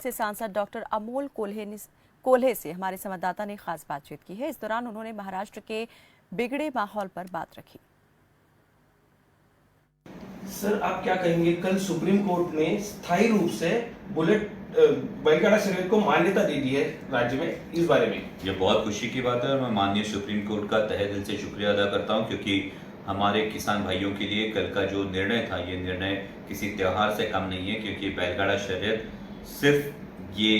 से सांसद डॉक्टर अमोल कोल्हे से हमारे संवाददाता ने खास बातचीत की है। इस दौरान उन्होंने महाराष्ट्र के बिगड़े माहौल पर बात रखी। सर, आप क्या कहेंगे, कल सुप्रीम कोर्ट ने स्थायी रूप से बैलगाड़ा शर्यत को मान्यता दे दी है राज्य में, इस बारे में? ये बहुत खुशी की बात है और मैं माननीय सुप्रीम कोर्ट का तहे दिल से शुक्रिया अदा करता हूं, क्योंकि हमारे किसान भाइयों के लिए कल का जो निर्णय था, ये निर्णय किसी त्योहार से कम नहीं है। क्योंकि बैलगाड़ा शर्यत सिर्फ ये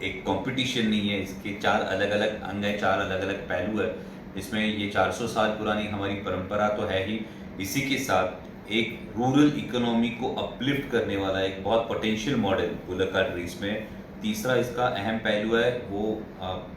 एक कंपटीशन नहीं है, इसके 4 अलग अलग अंग है, 4 अलग अलग पहलू है। इसमें ये 400 साल पुरानी हमारी परंपरा तो है ही, इसी के साथ एक रूरल इकोनॉमी को अपलिफ्ट करने वाला एक बहुत potential model bullock cart race में। तीसरा इसका अहम पहलू है वो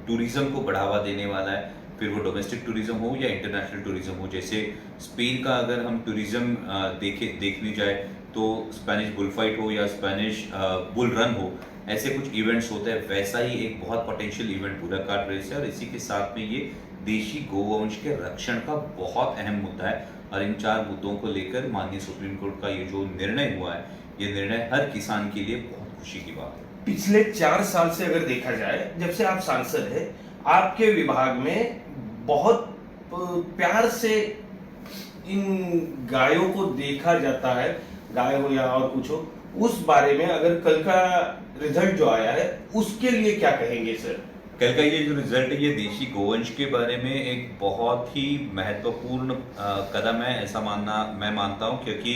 टूरिज्म को बढ़ावा देने वाला है, फिर वो डोमेस्टिक टूरिज्म हो या इंटरनेशनल टूरिज्म हो। जैसे स्पेन का अगर हम टूरिज्म देखने जाए तो स्पेनिश बुल फाइट हो या स्पेनिश बुल रन हो, ऐसे कुछ इवेंट्स होते हैं, वैसा ही एक बहुत potential event bullock cart race है। और इसी के साथ में ये देशी गोवंश के रक्षण का बहुत अहम मुद्दा है। और इन 4 मुद्दों को लेकर माननीय सुप्रीम कोर्ट का ये जो निर्णय हुआ है, ये निर्णय हर किसान के लिए बहुत खुशी की बात है। पिछले 4 साल से अगर देखा जाए, जब से आप सांसद हैं, आपके विभाग में बहुत प्यार से इन गायों को देखा जाता है, गाय हो या और कुछ हो। उस बारे में अगर कल का रिजल्ट जो आया है, उसके लिए क्या कहेंगे सर? कल का ये जो रिजल्ट है, ये देशी गोवंश के बारे में एक बहुत ही महत्वपूर्ण कदम है, ऐसा मैं मानता हूं। क्योंकि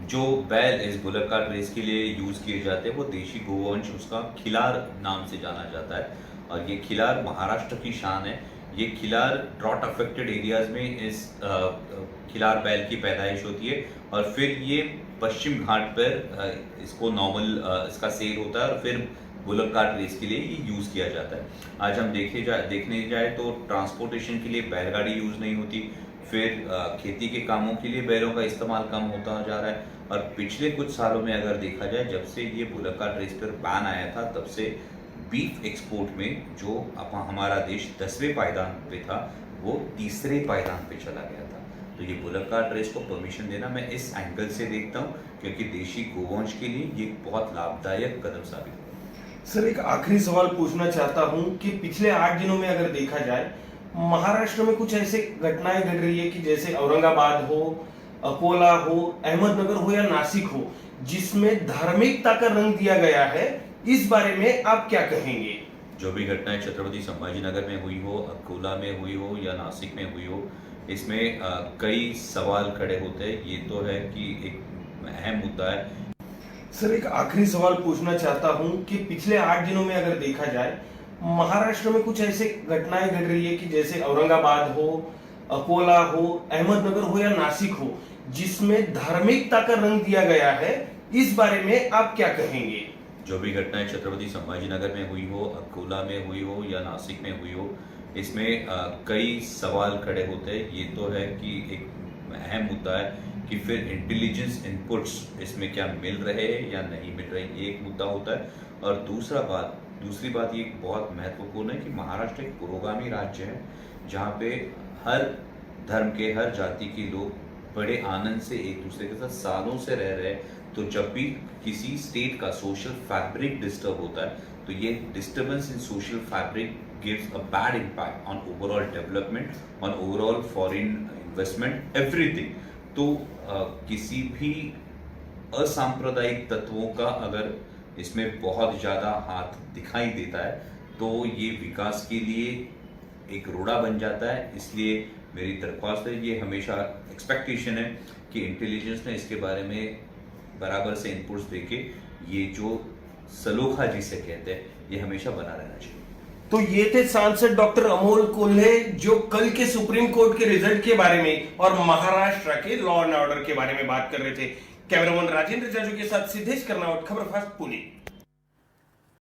जो बैल इस बुलक कार्ट रेस के लिए यूज किए जाते हैं, वो देशी गोवंश, उसका खिलार नाम से जाना जाता है। और ये खिलार महाराष्ट्र की शान है। ये खिलार ड्रॉट अफेक्टेड एरियाज में इस खिलार बैल की पैदाइश होती है और फिर ये पश्चिम घाट पर इसको नॉर्मल इसका सेल होता है और फिर बुलक कार्ट रेस के लिए ये यूज किया जाता है। आज हम देखने जाए तो ट्रांसपोर्टेशन के लिए बैलगाड़ी यूज नहीं होती, फिर खेती के कामों के लिए बैलों का इस्तेमाल कम होता जा रहा है। और पिछले कुछ सालों में अगर देखा जाए, जब से ये बुलक कार्ट रेस पर बैन आया था, तब से बीफ एक्सपोर्ट में जो हमारा देश 10वें पायदान पे था, वो 3रे पायदान पे चला गया था। तो ये बुलक कार्ट रेस को परमिशन देना मैं इस एंगल से देखता हूँ, क्योंकि देशी गोवंश के लिए ये बहुत लाभदायक कदम साबित हुआ। सर, एक आखिरी सवाल पूछना चाहता हूं कि पिछले 8 दिनों में अगर देखा जाए, महाराष्ट्र में कुछ ऐसे घटनाएं घट रही है कि जैसे औरंगाबाद हो, अकोला हो, अहमदनगर हो या नासिक हो, जिसमें धार्मिकता का रंग दिया गया है। इस बारे में आप क्या कहेंगे? जो भी घटनाएं छत्रपति संभाजीनगर में हुई हो, अकोला में हुई हो या नासिक में हुई हो, इसमें कई सवाल खड़े होते हैं। ये तो है कि एक अहम मुद्दा है। सर, एक आखिरी सवाल पूछना चाहता हूं कि पिछले 8 दिनों में अगर देखा जाए, महाराष्ट्र में कुछ ऐसे घटनाएं घट रही है कि जैसे औरंगाबाद हो, अकोला हो, अहमदनगर हो या नासिक हो, जिसमें धार्मिकता का रंग दिया गया है। इस बारे में आप क्या कहेंगे? जो भी घटनाएं छत्रपति संभाजीनगर में हुई हो, अकोला में हुई हो या नासिक में हुई हो, इसमें कई सवाल खड़े होते हैं। ये तो है कि एक अहम मुद्दा है कि फिर इंटेलिजेंस इनपुट्स इसमें क्या मिल रहे हैं या नहीं मिल रहे, ये एक मुद्दा होता है। और दूसरी बात ये बहुत महत्वपूर्ण है कि महाराष्ट्र एक पुरोगामी राज्य है, जहाँ पे हर धर्म के, हर जाति के लोग बड़े आनंद से एक दूसरे के साथ सालों से रह रहे हैं। तो जब भी किसी स्टेट का सोशल फैब्रिक डिस्टर्ब होता है, तो ये disturbance in social fabric gives a bad impact on overall development, on overall foreign investment, everything. तो किसी भी असांप्रदायिक तत्वों का अगर इसमें बहुत ज़्यादा हाथ दिखाई देता है, तो ये विकास के लिए एक रोड़ा बन जाता है। इसलिए मेरी दरख्वास्त है, ये हमेशा एक्सपेक्टेशन है कि इंटेलिजेंस ने इसके बारे में बराबर से इनपुट्स देके ये जो सलोखा जिसे कहते हैं, ये हमेशा बना रहना चाहिए। तो ये थे सांसद डॉक्टर अमोल कोल्हे, जो कल के सुप्रीम कोर्ट के रिजल्ट के बारे में और महाराष्ट्र के लॉ एंड ऑर्डर के बारे में बात कर रहे थे। कैमरामैन राजेंद्र जाजू के साथ सिद्धेश कर्नावट, खबरफास्ट, पुणे।